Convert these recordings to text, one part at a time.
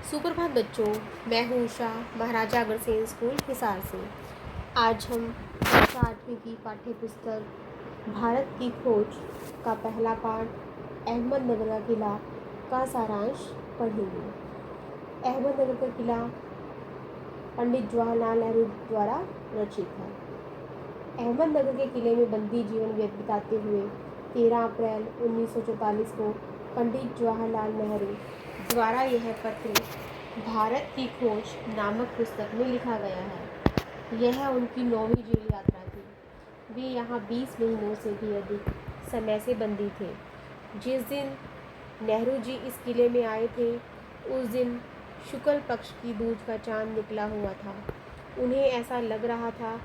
सुप्रभात बच्चों, मैं हूँ उषा, महाराजा अग्रसेन स्कूल हिसार से। आज हम कक्षा 8वीं की पाठ्य पुस्तक भारत की खोज का पहला पाठ अहमदनगर का किला का सारांश पढ़ेंगे। अहमदनगर का किला पंडित जवाहरलाल नेहरू द्वारा रचित है। अहमदनगर के किले में बंदी जीवन बिताते हुए 13 अप्रैल 1944 को पंडित जवाहरलाल नेहरू द्वारा यह पत्र भारत की खोज नामक पुस्तक में लिखा गया है। यह उनकी 9वीं जेल यात्रा थी। वे यहाँ 20 महीनों से भी अधिक समय से बंदी थे। जिस दिन नेहरू जी इस किले में आए थे, उस दिन शुक्ल पक्ष की दूज का चांद निकला हुआ था। उन्हें ऐसा लग रहा था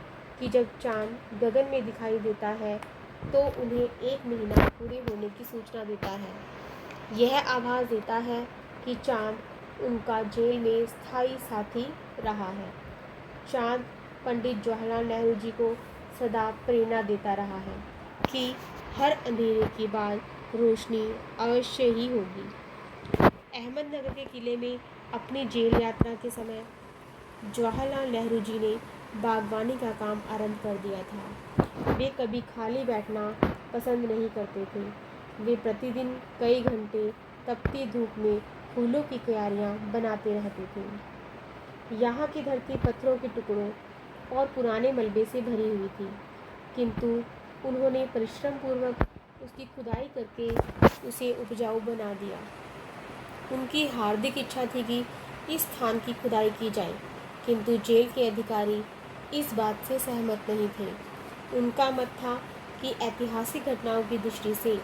कि जब चांद गगन में दिखाई देता है तो उन्हें 1 महीना पूरे होने की सूचना देता है। यह आभास देता है कि चांद उनका जेल में स्थायी साथी रहा है। चांद पंडित जवाहरलाल नेहरू जी को सदा प्रेरणा देता रहा है कि हर अंधेरे के बाद रोशनी अवश्य ही होगी। अहमदनगर के किले में अपनी जेल यात्रा के समय जवाहरलाल नेहरू जी ने बागवानी का काम आरंभ कर दिया था। वे कभी खाली बैठना पसंद नहीं करते थे। वे प्रतिदिन कई घंटे तपती धूप में फूलों की क्यारियाँ बनाते रहते थे। यहाँ की धरती पत्थरों के टुकड़ों और पुराने मलबे से भरी हुई थी, किंतु उन्होंने परिश्रम पूर्वक उसकी खुदाई करके उसे उपजाऊ बना दिया। उनकी हार्दिक इच्छा थी कि इस स्थान की खुदाई की जाए, किंतु जेल के अधिकारी इस बात से सहमत नहीं थे। उनका मत था कि ऐतिहासिक घटनाओं की दृष्टि से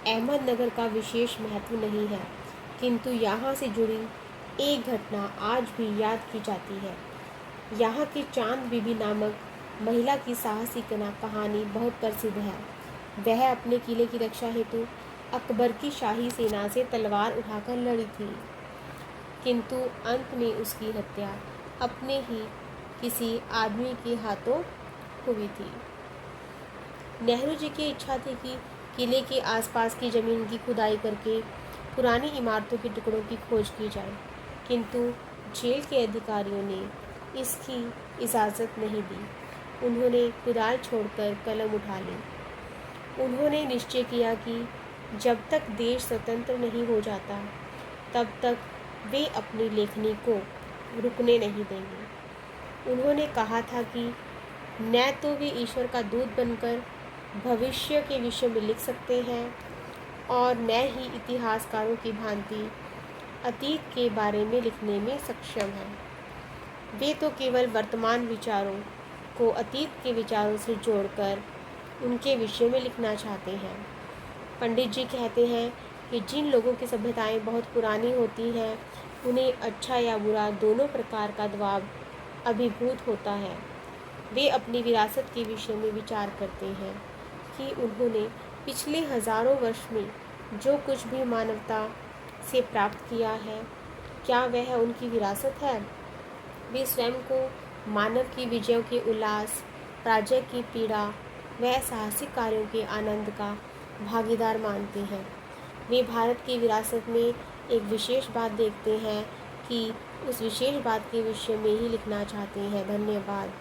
अहमदनगर का विशेष महत्व नहीं है, किंतु यहाँ से जुड़ी एक घटना आज भी याद की जाती है। यहाँ की चांद बीबी नामक महिला की साहसी कहानी बहुत प्रसिद्ध है। वह अपने किले की रक्षा हेतु अकबर की शाही सेना से तलवार उठाकर लड़ी थी, किंतु अंत में उसकी हत्या अपने ही किसी आदमी के हाथों हुई थी। नेहरू जी की इच्छा थी कि किले के आसपास की ज़मीन की खुदाई करके पुरानी इमारतों के टुकड़ों की खोज की जाए, किंतु जेल के अधिकारियों ने इसकी इजाज़त नहीं दी। उन्होंने कुदाल छोड़कर कलम उठा ली। उन्होंने निश्चय किया कि जब तक देश स्वतंत्र नहीं हो जाता, तब तक वे अपनी लेखनी को रुकने नहीं देंगे। उन्होंने कहा था कि न तो वे ईश्वर का दूत बनकर भविष्य के विषय में लिख सकते हैं और न ही इतिहासकारों की भांति अतीत के बारे में लिखने में सक्षम हैं। वे तो केवल वर्तमान विचारों को अतीत के विचारों से जोड़कर उनके विषय में लिखना चाहते हैं। पंडित जी कहते हैं कि जिन लोगों की सभ्यताएं बहुत पुरानी होती हैं, उन्हें अच्छा या बुरा दोनों प्रकार का दबाव अभिभूत होता है। वे अपनी विरासत के विषय में विचार करते हैं कि उन्होंने पिछले हज़ारों वर्ष में जो कुछ भी मानवता से प्राप्त किया है, क्या वह उनकी विरासत है? वे स्वयं को मानव की विजयों के उल्लास, पराजय की पीड़ा व साहसिक कार्यों के आनंद का भागीदार मानते हैं। वे भारत की विरासत में एक विशेष बात देखते हैं कि उस विशेष बात के विषय में ही लिखना चाहते हैं। धन्यवाद।